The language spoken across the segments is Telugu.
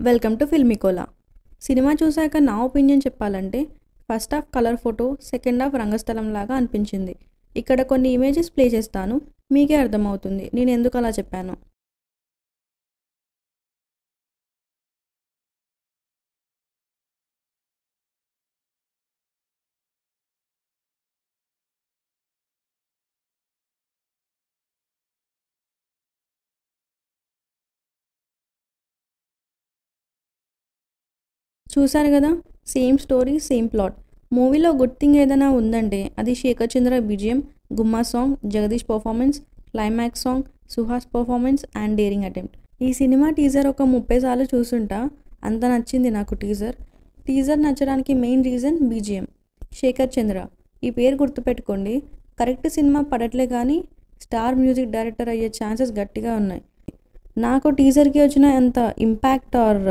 Welcome to ఫిల్మికోలా. సినిమా చూశాక నా ఒపీనియన్ చెప్పాలంటే first half colour photo, second half Rangasthalam లాగా అనిపించింది. ఇక్కడ కొన్ని ఇమేజెస్ ప్లే చేస్తాను, మీకే అర్థమవుతుంది నేను ఎందుకు అలా చెప్పాను. చూశారు కదా, సేమ్ స్టోరీ సేమ్ ప్లాట్. మూవీలో గుడ్ థింగ్ ఏదైనా ఉందంటే అది Shekhar Chandra BGM, Gumma song, Jagadeesh performance, climax song, Suhas performance and daring attempt. ఈ సినిమా టీజర్ ఒక 30 సార్లు చూసుంటా, అంత నచ్చింది నాకు టీజర్ నచ్చడానికి main reason BGM. Shekhar Chandra ఈ పేరు గుర్తుపెట్టుకోండి. కరెక్ట్ సినిమా పడట్లే కానీ స్టార్ మ్యూజిక్ డైరెక్టర్ అయ్యే ఛాన్సెస్ గట్టిగా ఉన్నాయి. నాకు టీజర్కి వచ్చిన అంత ఇంపాక్ట్ ఆర్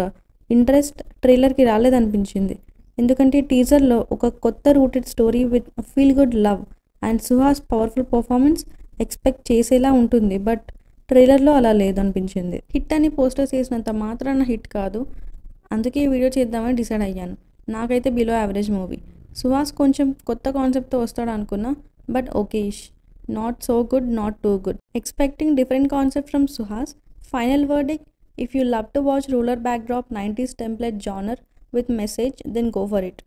ఇంట్రెస్ట్ ట్రైలర్కి రాలేదనిపించింది. ఎందుకంటే టీజర్లో ఒక కొత్త rooted story with feel good love and Suhas powerful performance expect చేసేలా ఉంటుంది. బట్ ట్రైలర్లో అలా లేదనిపించింది. హిట్ అని పోస్టర్స్ వేసినంత మాత్రాన హిట్ కాదు, అందుకే వీడియో చేద్దామని డిసైడ్ అయ్యాను. నాకైతే బిలో యావరేజ్ మూవీ. సుహాస్ కొంచెం కొత్త కాన్సెప్ట్తో వస్తాడు అనుకున్నా, but okayish. Not so good, not too good. Expecting different concept from Suhas. Final verdict, if you love to watch ruler backdrop 90s template genre with message, then go for it.